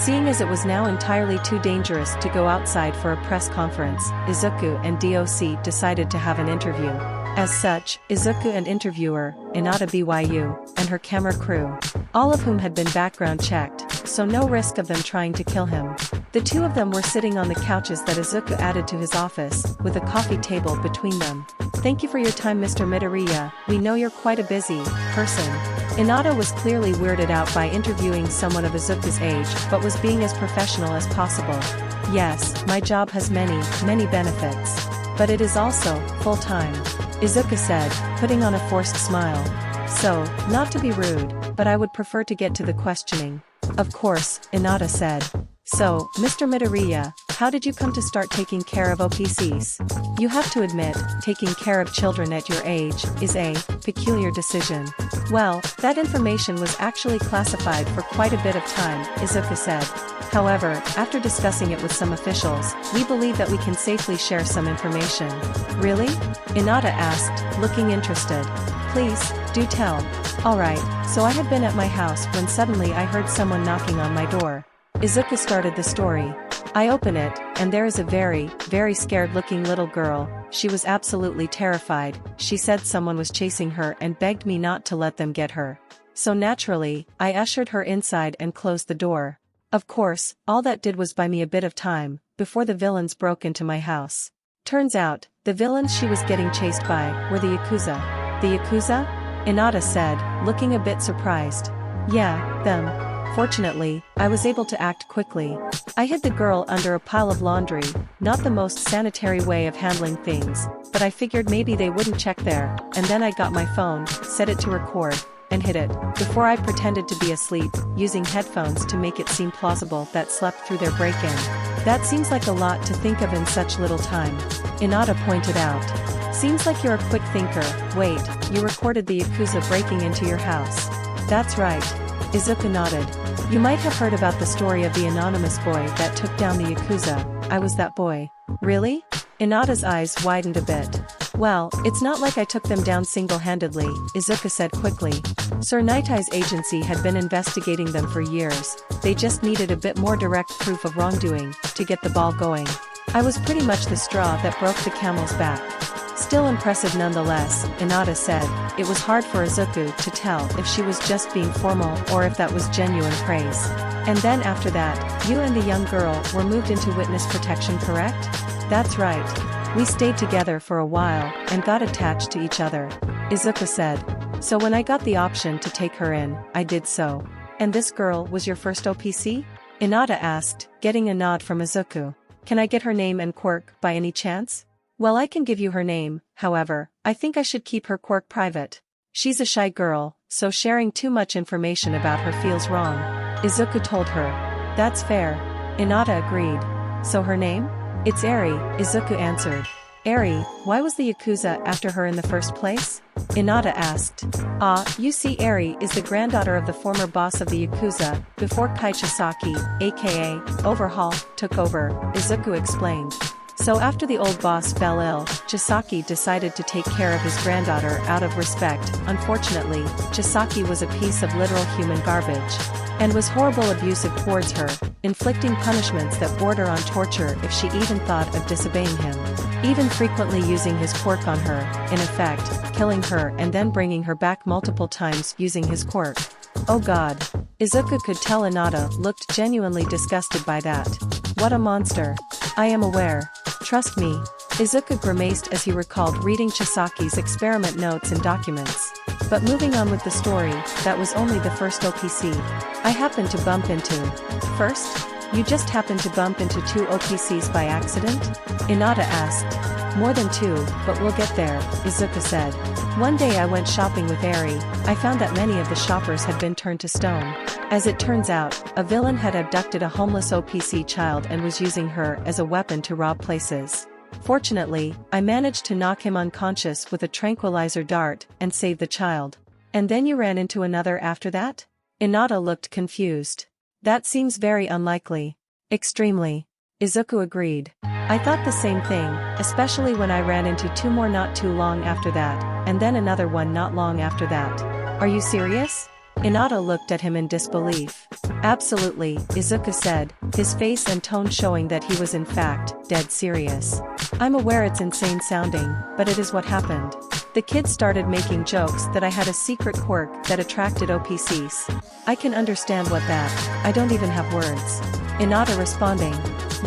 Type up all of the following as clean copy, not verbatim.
Seeing as it was now entirely too dangerous to go outside for a press conference, Izuku and DOC decided to have an interview. As such, Izuku and interviewer, Inata BYU, and her camera crew, all of whom had been background checked, so no risk of them trying to kill him. The two of them were sitting on the couches that Izuku added to his office, with a coffee table between them. "Thank you for your time, Mr. Midoriya, we know you're quite a busy person." Inata was clearly weirded out by interviewing someone of Izuku's age but was being as professional as possible. "Yes, my job has many benefits. But it is also full-time," Izuku said, putting on a forced smile. "So, not to be rude, but I would prefer to get to the questioning." "Of course," Inata said. "So, Mr. Midoriya, how did you come to start taking care of OPCs? You have to admit, taking care of children at your age is a peculiar decision." "Well, that information was actually classified for quite a bit of time," Izuku said. "However, after discussing it with some officials, we believe that we can safely share some information." "Really?" Inata asked, looking interested. "Please, do tell." "Alright, so I had been at my house when suddenly I heard someone knocking on my door." Izuku started the story. "I open it, and there is a very scared-looking little girl. She was absolutely terrified. She said someone was chasing her and begged me not to let them get her. So naturally, I ushered her inside and closed the door. Of course, all that did was buy me a bit of time, before the villains broke into my house. Turns out, the villains she was getting chased by were the Yakuza." "The Yakuza?" Inata said, looking a bit surprised. "Yeah, them. Fortunately, I was able to act quickly. I hid the girl under a pile of laundry, not the most sanitary way of handling things, but I figured maybe they wouldn't check there, and then I got my phone, set it to record, and hid it, before I pretended to be asleep, using headphones to make it seem plausible that slept through their break-in." "That seems like a lot to think of in such little time," Inata pointed out. "Seems like you're a quick thinker. Wait, you recorded the Yakuza breaking into your house?" "That's right." Izuku nodded. "You might have heard about the story of the anonymous boy that took down the Yakuza. I was that boy." "Really?" Inata's eyes widened a bit. "Well, it's not like I took them down single-handedly," Izuku said quickly. "Sir Nitai's agency had been investigating them for years. They just needed a bit more direct proof of wrongdoing to get the ball going. I was pretty much the straw that broke the camel's back." "Still impressive nonetheless," Inata said. It was hard for Izuku to tell if she was just being formal or if that was genuine praise. "And then after that, you and the young girl were moved into witness protection, correct?" "That's right. We stayed together for a while and got attached to each other," Izuku said. "So when I got the option to take her in, I did so." "And this girl was your first OPC?" Inata asked, getting a nod from Izuku. "Can I get her name and quirk, by any chance?" "Well, I can give you her name, however, I think I should keep her quirk private. She's a shy girl, so sharing too much information about her feels wrong," Izuku told her. "That's fair." Inata agreed. "So her name?" "It's Eri," Izuku answered. "Eri, why was the Yakuza after her in the first place?" Inata asked. You see, Eri is the granddaughter of the former boss of the Yakuza, before Kai Chisaki, aka Overhaul, took over," Izuku explained. "So after the old boss fell ill, Chisaki decided to take care of his granddaughter out of respect. Unfortunately, Chisaki was a piece of literal human garbage, and was horrible abusive towards her, inflicting punishments that border on torture if she even thought of disobeying him. Even frequently using his quirk on her, in effect, killing her and then bringing her back multiple times using his quirk." "Oh god." Izuku could tell Inata looked genuinely disgusted by that. "What a monster." "I am aware. Trust me." Izuku grimaced as he recalled reading Chisaki's experiment notes and documents. "But moving on with the story, that was only the first OPC I happened to bump into." "First? You just happened to bump into 2 OPCs by accident?" Inata asked. "More than 2, but we'll get there," Izuku said. "One day I went shopping with Eri. I found that many of the shoppers had been turned to stone. As it turns out, a villain had abducted a homeless OPC child and was using her as a weapon to rob places. Fortunately, I managed to knock him unconscious with a tranquilizer dart and save the child." "And then you ran into another after that?" Inata looked confused. "That seems very unlikely." "Extremely." Izuku agreed. "I thought the same thing, especially when I ran into 2 more not too long after that, and then another one not long after that." "Are you serious?" Inata looked at him in disbelief. Absolutely, Izuku said, his face and tone showing that he was in fact dead serious. I'm aware it's insane sounding, but it is what happened. The kids started making jokes that I had a secret quirk that attracted OPCs. I can understand what that, I don't even have words. Inata responding.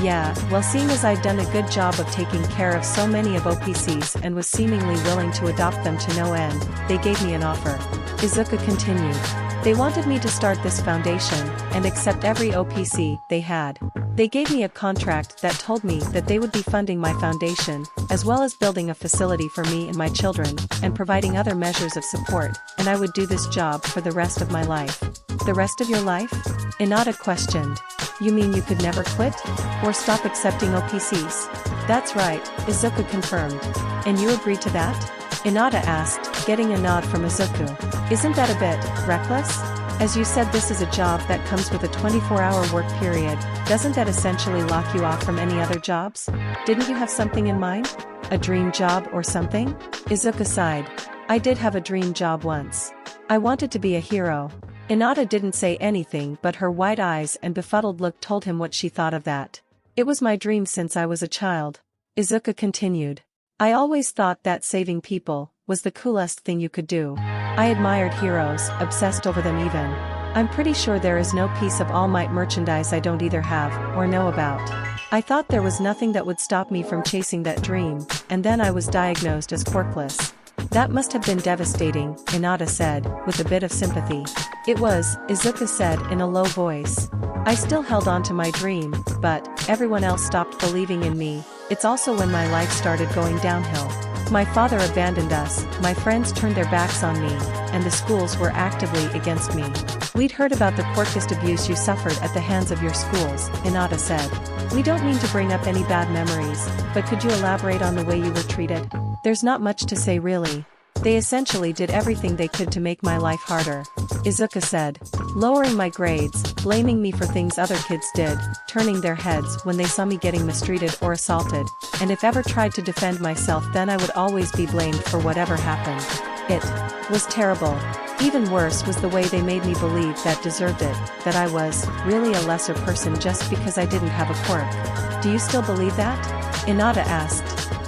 Yeah, well, seeing as I've done a good job of taking care of so many of OPCs and was seemingly willing to adopt them to no end, they gave me an offer. Izuku continued. They wanted me to start this foundation and accept every OPC they had. They gave me a contract that told me that they would be funding my foundation, as well as building a facility for me and my children, and providing other measures of support, and I would do this job for the rest of my life. The rest of your life? Inata questioned. You mean you could never quit? Or stop accepting OPCs? That's right, Izuku confirmed. And you agreed to that? Inata asked, getting a nod from Izuku. Isn't that a bit reckless? As you said, this is a job that comes with a 24-hour work period. Doesn't that essentially lock you off from any other jobs? Didn't you have something in mind? A dream job or something? Izuku sighed. I did have a dream job once. I wanted to be a hero. Inata didn't say anything, but her wide eyes and befuddled look told him what she thought of that. It was my dream since I was a child. Izuku continued. I always thought that saving people was the coolest thing you could do. I admired heroes, obsessed over them even. I'm pretty sure there is no piece of All Might merchandise I don't either have or know about. I thought there was nothing that would stop me from chasing that dream, and then I was diagnosed as quirkless. That must have been devastating, Inata said, with a bit of sympathy. It was, Izuku said in a low voice. I still held on to my dream, but everyone else stopped believing in me. It's also when my life started going downhill. My father abandoned us, my friends turned their backs on me, and the schools were actively against me. We'd heard about the quirkist abuse you suffered at the hands of your schools, Inata said. We don't mean to bring up any bad memories, but could you elaborate on the way you were treated? There's not much to say really. They essentially did everything they could to make my life harder, Izuku said. Lowering my grades, blaming me for things other kids did, turning their heads when they saw me getting mistreated or assaulted, and if ever tried to defend myself then I would always be blamed for whatever happened. It was terrible. Even worse was the way they made me believe that deserved it, that I was really a lesser person just because I didn't have a quirk. Do you still believe that? Inata asked.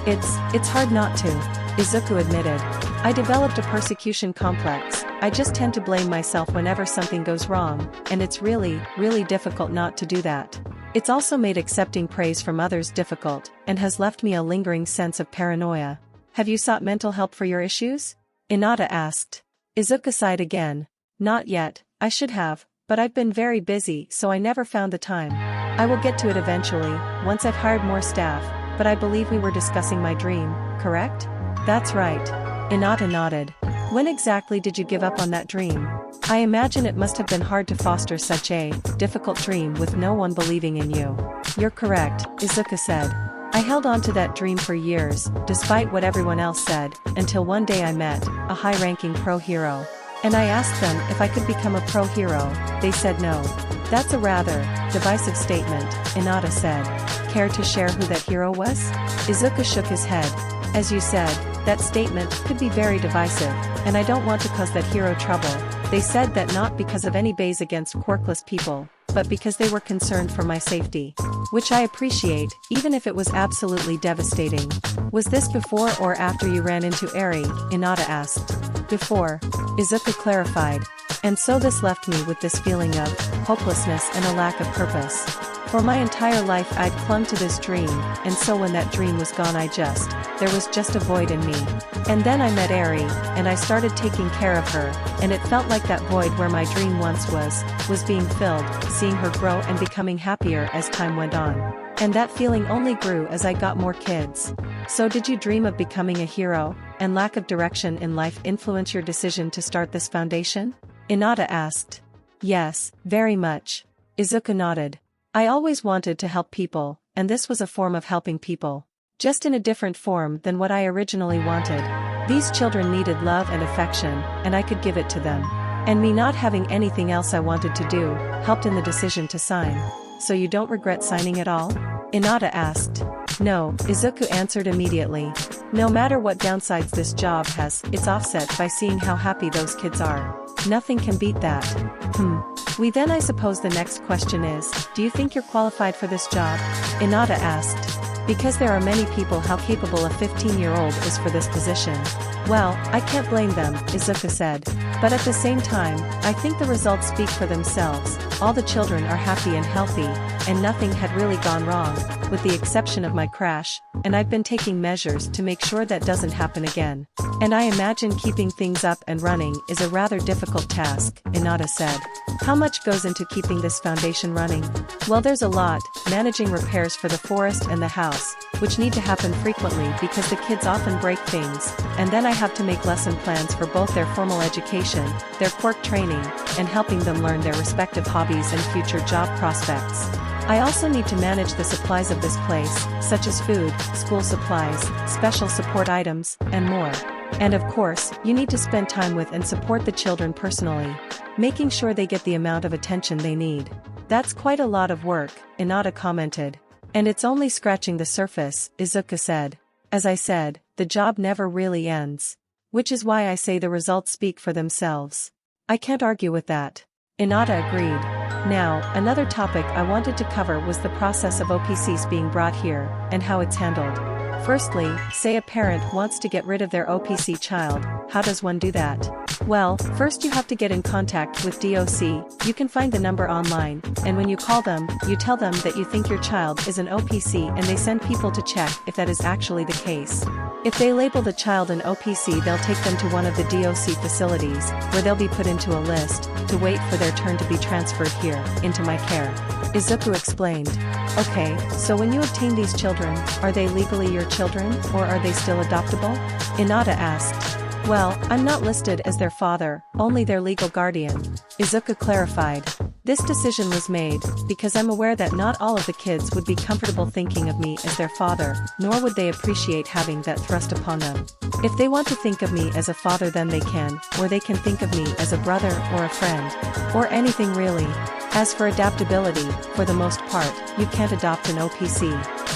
It's hard not to, Izuku admitted. I developed a persecution complex. I just tend to blame myself whenever something goes wrong, and it's really, really difficult not to do that. It's also made accepting praise from others difficult, and has left me a lingering sense of paranoia. Have you sought mental help for your issues? Inata asked. Izuku sighed again. Not yet, I should have, but I've been very busy so I never found the time. I will get to it eventually, once I've hired more staff, but I believe we were discussing my dream, correct? That's right. Inata nodded. When exactly did you give up on that dream? I imagine it must have been hard to foster such a difficult dream with no one believing in you. You're correct, Izuku said. I held on to that dream for years, despite what everyone else said, until one day I met a high-ranking pro hero. And I asked them if I could become a pro hero. They said no. That's a rather divisive statement, Inata said. Care to share who that hero was? Izuku shook his head. As you said, that statement could be very divisive, and I don't want to cause that hero trouble. They said that not because of any base against quirkless people, but because they were concerned for my safety. Which I appreciate, even if it was absolutely devastating. Was this before or after you ran into Eri? Inata asked. Before, Izuku clarified. And so this left me with this feeling of hopelessness and a lack of purpose. For my entire life I'd clung to this dream, and so when that dream was gone there was just a void in me. And then I met Eri, and I started taking care of her, and it felt like that void where my dream once was being filled, seeing her grow and becoming happier as time went on. And that feeling only grew as I got more kids. So did you dream of becoming a hero, and lack of direction in life influence your decision to start this foundation? Inata asked. Yes, very much. Izuku nodded. I always wanted to help people, and this was a form of helping people. Just in a different form than what I originally wanted. These children needed love and affection, and I could give it to them. And me not having anything else I wanted to do, helped in the decision to sign. So you don't regret signing at all? Inata asked. No, Izuku answered immediately. No matter what downsides this job has, it's offset by seeing how happy those kids are. Nothing can beat that. Then I suppose the next question is, do you think you're qualified for this job? Inada asked. Because there are many people how capable a 15-year-old is for this position. Well, I can't blame them, Izuku said. But at the same time, I think the results speak for themselves. All the children are happy and healthy, and nothing had really gone wrong, with the exception of my crash, and I've been taking measures to make sure that doesn't happen again. And I imagine keeping things up and running is a rather difficult task, Inada said. How much goes into keeping this foundation running? Well, there's a lot, managing repairs for the forest and the house, which need to happen frequently because the kids often break things, and then I have to make lesson plans for both their formal education, their quirk training, and helping them learn their respective hobbies and future job prospects. I also need to manage the supplies of this place, such as food, school supplies, special support items, and more. And of course, you need to spend time with and support the children personally, making sure they get the amount of attention they need. That's quite a lot of work, Inada commented. And it's only scratching the surface, Izuku said. As I said, the job never really ends. Which is why I say the results speak for themselves. I can't argue with that. Inada agreed. Now, another topic I wanted to cover was the process of OPCs being brought here, and how it's handled. Firstly, say a parent wants to get rid of their OPC child, how does one do that? Well, first you have to get in contact with DOC, you can find the number online, and when you call them, you tell them that you think your child is an OPC and they send people to check if that is actually the case. If they label the child an OPC, they'll take them to one of the DOC facilities, where they'll be put into a list, to wait for their turn to be transferred here, into my care. Izuku explained. Okay, so when you obtain these children, are they legally your children, or are they still adoptable? Inada asked. Well, I'm not listed as their father, only their legal guardian. Izuku clarified. This decision was made, because I'm aware that not all of the kids would be comfortable thinking of me as their father, nor would they appreciate having that thrust upon them. If they want to think of me as a father, then they can, or they can think of me as a brother or a friend. Or anything really. As for adaptability, for the most part, you can't adopt an OPC.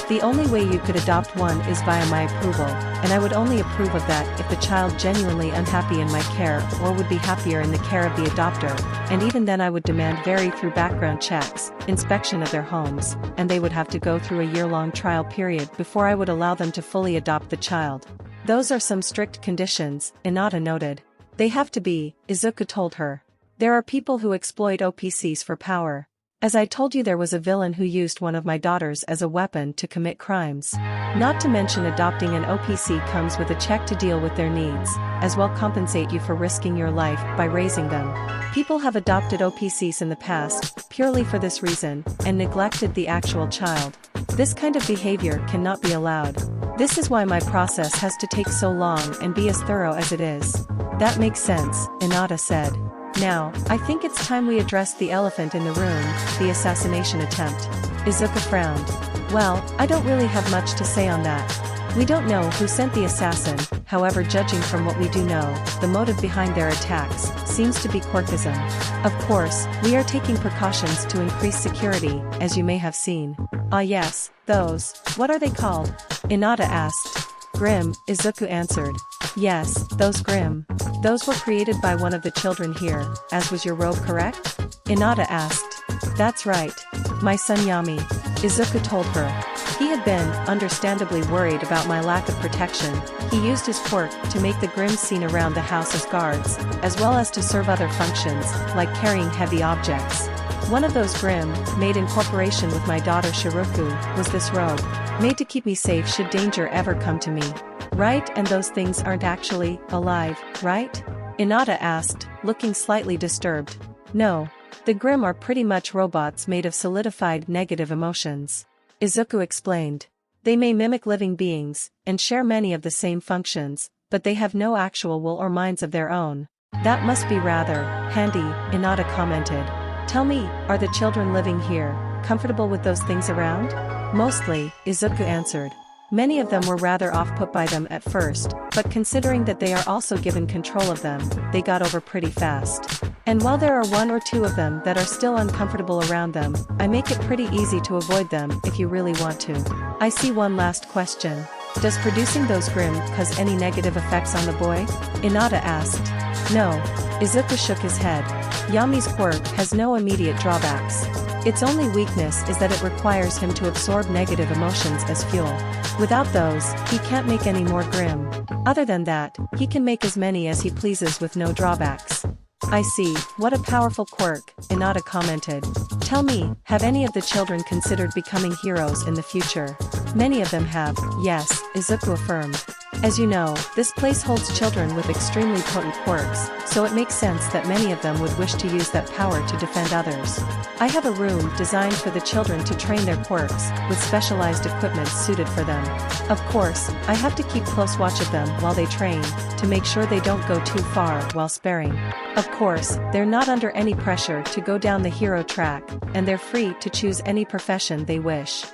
The only way you could adopt one is via my approval, and I would only approve of that if the child genuinely unhappy in my care or would be happier in the care of the adopter, and even then I would demand very through background checks, inspection of their homes, and they would have to go through a year-long trial period before I would allow them to fully adopt the child. Those are some strict conditions, Inada noted. They have to be, Izuku told her. There are people who exploit OPCs for power. As I told you, there was a villain who used one of my daughters as a weapon to commit crimes. Not to mention adopting an OPC comes with a check to deal with their needs, as well compensate you for risking your life by raising them. People have adopted OPCs in the past, purely for this reason, and neglected the actual child. This kind of behavior cannot be allowed. This is why my process has to take so long and be as thorough as it is. That makes sense, Inada said. Now, I think it's time we address the elephant in the room, the assassination attempt. Izuku frowned. Well, I don't really have much to say on that. We don't know who sent the assassin, however, judging from what we do know, the motive behind their attacks seems to be quirkism. Of course, we are taking precautions to increase security, as you may have seen. Ah yes, those, what are they called? Inada asked. Grim, Izuku answered. Yes, those Grim. Those were created by one of the children here, as was your robe, correct? Inada asked. That's right. My son Yami. Izuku told her. He had been, understandably, worried about my lack of protection. He used his quirk to make the Grims seen around the house as guards, as well as to serve other functions, like carrying heavy objects. One of those Grim, made in cooperation with my daughter Shiruku, was this robe, made to keep me safe should danger ever come to me. Right? And those things aren't actually alive, right? Inada asked, looking slightly disturbed. No. The Grim are pretty much robots made of solidified negative emotions. Izuku explained. They may mimic living beings, and share many of the same functions, but they have no actual will or minds of their own. That must be rather handy, Inada commented. Tell me, are the children living here comfortable with those things around? Mostly, Izuku answered. Many of them were rather off-put by them at first, but considering that they are also given control of them, they got over pretty fast. And while there are one or two of them that are still uncomfortable around them, I make it pretty easy to avoid them if you really want to. I see one last question. Does producing those Grim cause any negative effects on the boy? Inada asked. No. Izuku shook his head. Yami's quirk has no immediate drawbacks. Its only weakness is that it requires him to absorb negative emotions as fuel. Without those, he can't make any more grim. Other than that, he can make as many as he pleases with no drawbacks. I see, what a powerful quirk, Inada commented. Tell me, have any of the children considered becoming heroes in the future? Many of them have, yes, Izuku affirmed. As you know, this place holds children with extremely potent quirks, so it makes sense that many of them would wish to use that power to defend others. I have a room designed for the children to train their quirks, with specialized equipment suited for them. Of course, I have to keep close watch of them while they train, to make sure they don't go too far while sparing. Of course, they're not under any pressure to go down the hero track, and they're free to choose any profession they wish.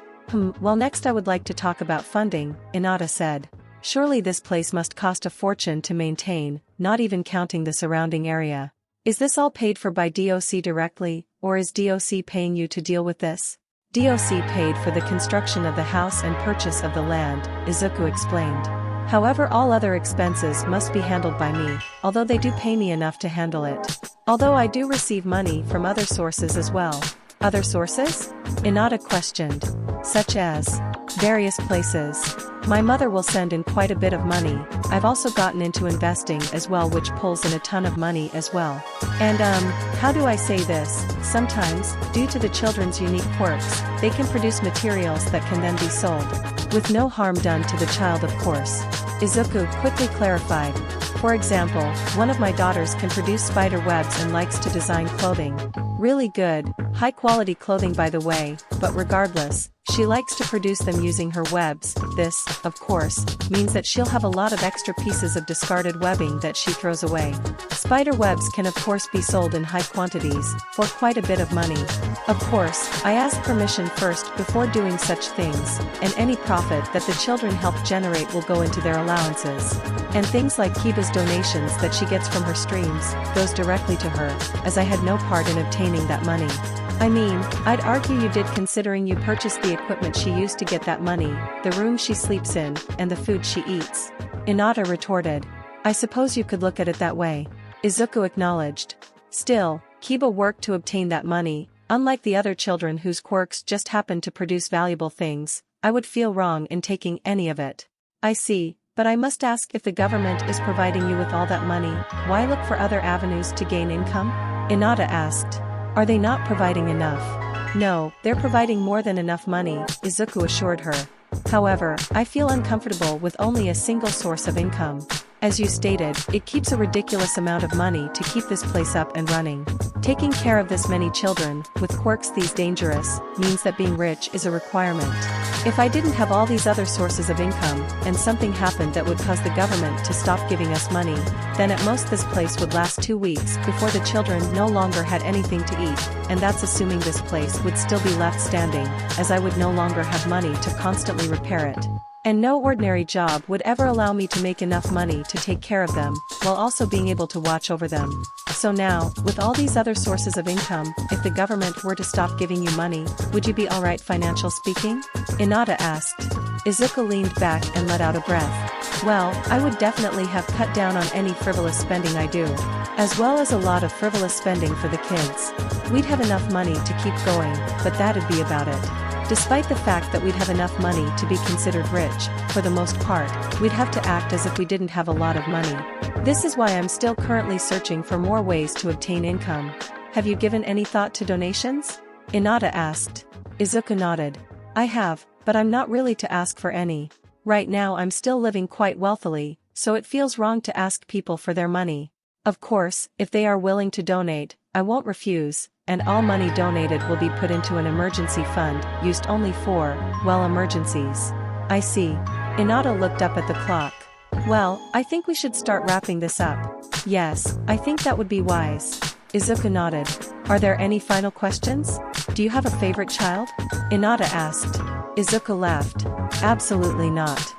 Well, next I would like to talk about funding, Inada said. Surely this place must cost a fortune to maintain, not even counting the surrounding area. Is this all paid for by DOC directly, or is DOC paying you to deal with this? DOC paid for the construction of the house and purchase of the land, Izuku explained. However, all other expenses must be handled by me, although they do pay me enough to handle it. Although I do receive money from other sources as well. Other sources? Inada questioned. Such as various places. My mother will send in quite a bit of money. I've also gotten into investing as well, which pulls in a ton of money as well. And how do I say this? Sometimes, due to the children's unique quirks, they can produce materials that can then be sold. With no harm done to the child, of course. Izuku quickly clarified. For example, one of my daughters can produce spider webs and likes to design clothing. Really good, high-quality clothing by the way, but regardless, she likes to produce them using her webs. This, of course, means that she'll have a lot of extra pieces of discarded webbing that she throws away. Spider webs can of course be sold in high quantities, for quite a bit of money. Of course, I ask permission first before doing such things, and any profit that the children help generate will go into their allowances. And things like Kiba's donations that she gets from her streams, goes directly to her, as I had no part in obtaining that money. I mean, I'd argue you did, considering you purchased the equipment she used to get that money, the room she sleeps in, and the food she eats. Inada retorted. I suppose you could look at it that way. Izuku acknowledged. Still, Kiba worked to obtain that money. Unlike the other children whose quirks just happened to produce valuable things, I would feel wrong in taking any of it. I see, but I must ask, if the government is providing you with all that money, why look for other avenues to gain income? Inada asked. Are they not providing enough? No, they're providing more than enough money, Izuku assured her. However, I feel uncomfortable with only a single source of income. As you stated, it keeps a ridiculous amount of money to keep this place up and running. Taking care of this many children, with quirks these dangerous, means that being rich is a requirement. If I didn't have all these other sources of income, and something happened that would cause the government to stop giving us money, then at most this place would last 2 weeks before the children no longer had anything to eat, and that's assuming this place would still be left standing, as I would no longer have money to constantly repair it. And no ordinary job would ever allow me to make enough money to take care of them, while also being able to watch over them. So now, with all these other sources of income, if the government were to stop giving you money, would you be alright financial speaking? Inada asked. Izuku leaned back and let out a breath. Well, I would definitely have cut down on any frivolous spending I do. As well as a lot of frivolous spending for the kids. We'd have enough money to keep going, but that'd be about it. Despite the fact that we'd have enough money to be considered rich, for the most part, we'd have to act as if we didn't have a lot of money. This is why I'm still currently searching for more ways to obtain income. Have you given any thought to donations? Inada asked. Izuku nodded. I have, but I'm not really to ask for any. Right now I'm still living quite wealthily, so it feels wrong to ask people for their money. Of course, if they are willing to donate, I won't refuse, and all money donated will be put into an emergency fund, used only for, well, emergencies. I see. Inada looked up at the clock. Well, I think we should start wrapping this up. Yes, I think that would be wise. Izuku nodded. Are there any final questions? Do you have a favorite child? Inada asked. Izuku laughed. Absolutely not.